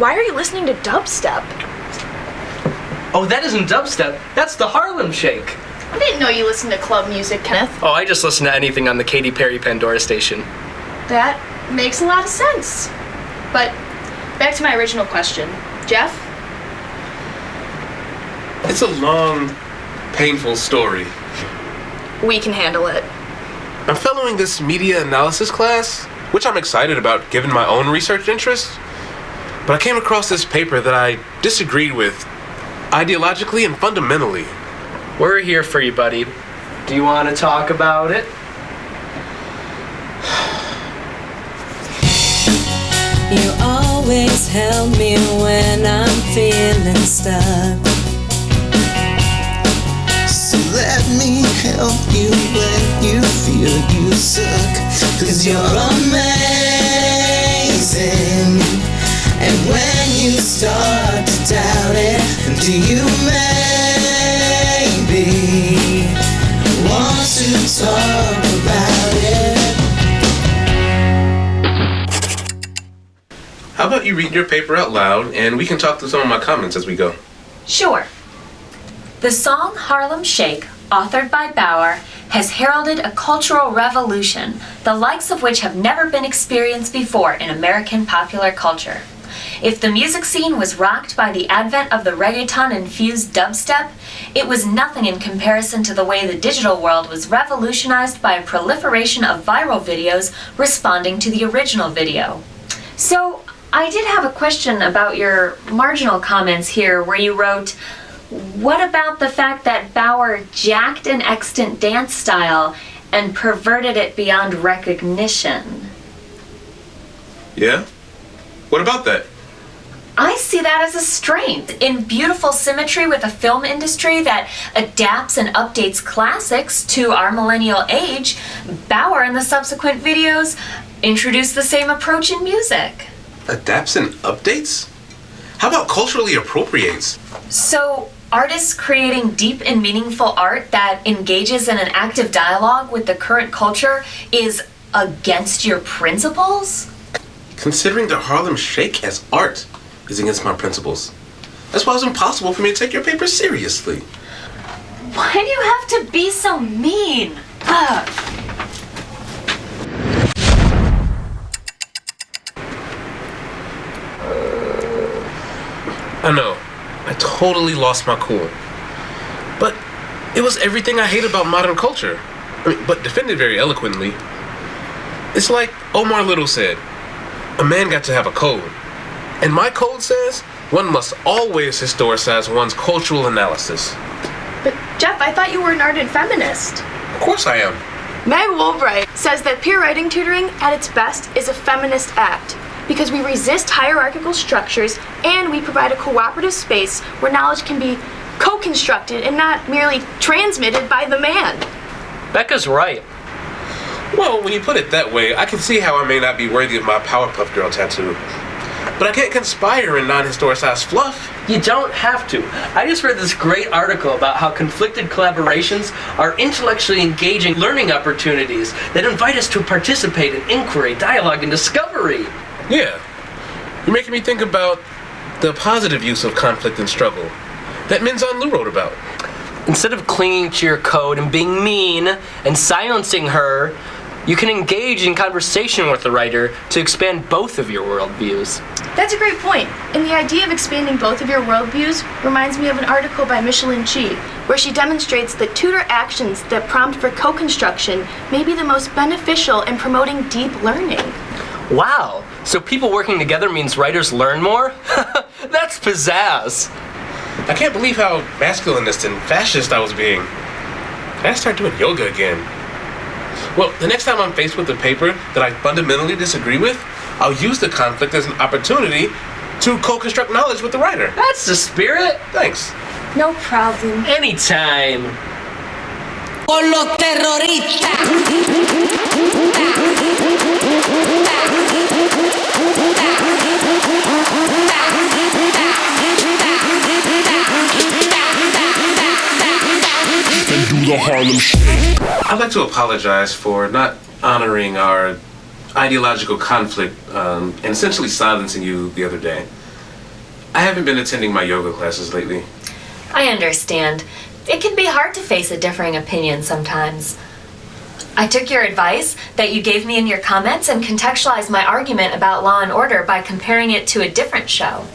Why are you listening to dubstep? Oh, that isn't dubstep. That's the Harlem Shake. I didn't know you listened to club music, Kenneth. Oh, I just listen to anything on the Katy Perry Pandora station. That makes a lot of sense. But back to my original question. Geoff? It's a long, painful story. We can handle it. I'm following this media analysis class, which I'm excited about given my own research interests. But I came across this paper that I disagreed with ideologically and fundamentally. We're here for you, buddy. Do you want to talk about it? You always help me when I'm feeling stuck. So let me help you when you feel you suck. 'Cause you're amazing. And when you start to doubt it, do you maybe want to talk about it? How about you read your paper out loud and we can talk through some of my comments as we go? Sure. The song Harlem Shake, authored by Bauer, has heralded a cultural revolution, the likes of which have never been experienced before in American popular culture. If the music scene was rocked by the advent of the reggaeton-infused dubstep, it was nothing in comparison to the way the digital world was revolutionized by a proliferation of viral videos responding to the original video. So, I did have a question about your marginal comments here where you wrote, what about the fact that Bauer jacked an extant dance style and perverted it beyond recognition? Yeah? What about that? I see that as a strength. In beautiful symmetry with a film industry that adapts and updates classics to our millennial age, Bauer and the subsequent videos introduced the same approach in music. Adapts and updates? How about culturally appropriates? So, artists creating deep and meaningful art that engages in an active dialogue with the current culture is against your principles? Considering the Harlem Shake as art is against my principles. That's why it's impossible for me to take your paper seriously. Why do you have to be so mean? Ugh. I know, I totally lost my cool. But it was everything I hate about modern culture. But defended very eloquently. It's like Omar Little said, a man got to have a code. And my code says one must always historicize one's cultural analysis. But Geoff, I thought you were an ardent feminist. Of course I am. Meg Woolbright says that peer writing tutoring at its best is a feminist act because we resist hierarchical structures and we provide a cooperative space where knowledge can be co-constructed and not merely transmitted by the man. Becca's right. Well, when you put it that way, I can see how I may not be worthy of my Powerpuff Girl tattoo. But I can't conspire in non-historicized fluff. You don't have to. I just read this great article about how conflicted collaborations are intellectually engaging learning opportunities that invite us to participate in inquiry, dialogue, and discovery. Yeah. You're making me think about the positive use of conflict and struggle that Minzon Liu wrote about. Instead of clinging to your code and being mean and silencing her, you can engage in conversation with the writer to expand both of your worldviews. That's a great point. And the idea of expanding both of your worldviews reminds me of an article by Michelin Chi, where she demonstrates that tutor actions that prompt for co-construction may be the most beneficial in promoting deep learning. Wow, so people working together means writers learn more? That's pizzazz. I can't believe how masculinist and fascist I was being. I gotta start doing yoga again. Well, the next time I'm faced with a paper that I fundamentally disagree with, I'll use the conflict as an opportunity to co-construct knowledge with the writer. That's the spirit. Thanks. No problem. Anytime. Con los terroristas. And do the Harlem Shake. I'd like to apologize for not honoring our ideological conflict and essentially silencing you the other day. I haven't been attending my yoga classes lately. I understand. It can be hard to face a differing opinion sometimes. I took your advice that you gave me in your comments and contextualized my argument about Law and Order by comparing it to a different show.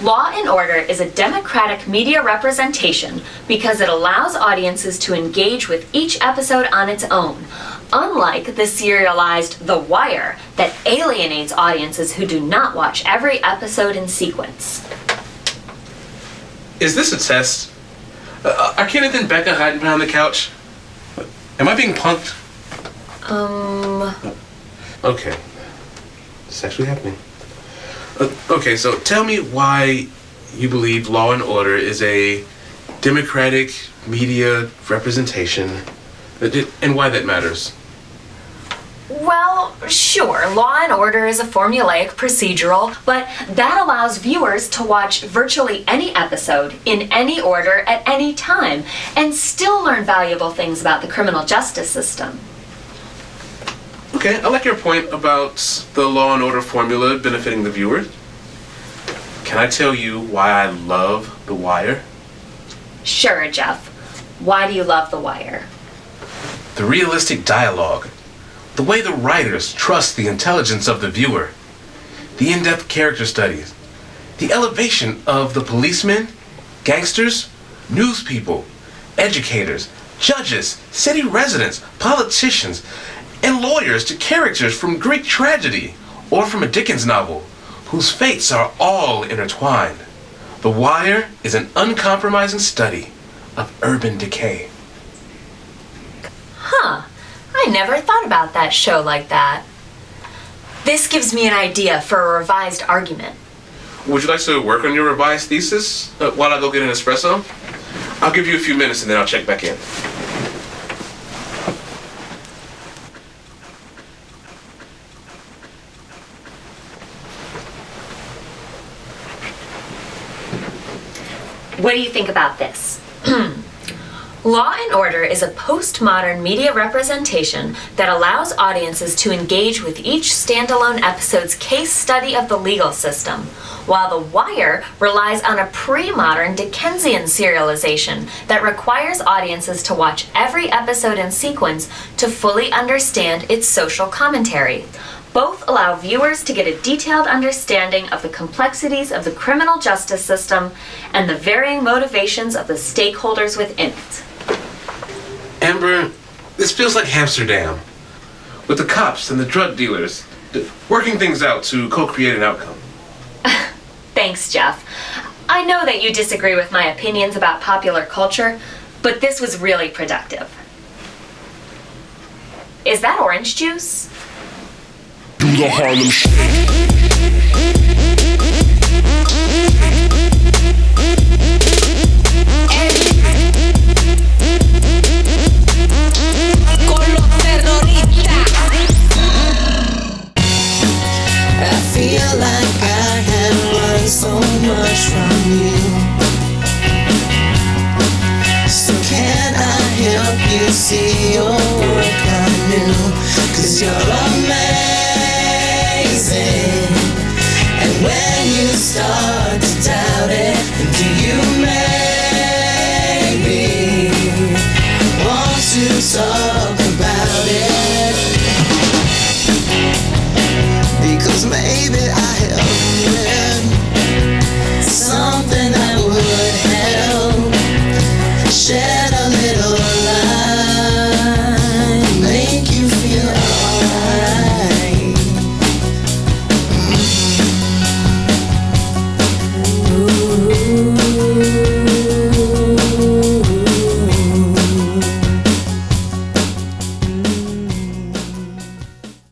Law and Order is a democratic media representation because it allows audiences to engage with each episode on its own, unlike the serialized The Wire that alienates audiences who do not watch every episode in sequence. Is this a test? Are Kenneth and Becca hiding behind the couch? Am I being punked? Okay. It's actually happening. Okay, so tell me why you believe Law and Order is a democratic media representation and why that matters. Well, sure, Law and Order is a formulaic procedural, but that allows viewers to watch virtually any episode in any order at any time and still learn valuable things about the criminal justice system. Okay, I like your point about the Law and Order formula benefiting the viewers. Can I tell you why I love The Wire? Sure, Geoff. Why do you love The Wire? The realistic dialogue. The way the writers trust the intelligence of the viewer. The in-depth character studies. The elevation of the policemen, gangsters, news people, educators, judges, city residents, politicians, and lawyers to characters from Greek tragedy or from a Dickens novel, whose fates are all intertwined. The Wire is an uncompromising study of urban decay. Huh. I never thought about that show like that. This gives me an idea for a revised argument. Would you like to work on your revised thesis while I go get an espresso? I'll give you a few minutes and then I'll check back in. What do you think about this? Law and Order is a postmodern media representation that allows audiences to engage with each standalone episode's case study of the legal system, while The Wire relies on a pre-modern Dickensian serialization that requires audiences to watch every episode in sequence to fully understand its social commentary. Both allow viewers to get a detailed understanding of the complexities of the criminal justice system and the varying motivations of the stakeholders within it. Amber, this feels like Amsterdam, with the cops and the drug dealers working things out to co-create an outcome. Thanks, Geoff. I know that you disagree with my opinions about popular culture, but this was really productive. Is that orange juice? Do the Harlem Shake. Con los terroristas. I feel like I have learned so much from you. So can I help you see your work anew? 'Cause you're amazing. And when you start to doubt it, do you maybe want to talk about it? Because maybe I help you.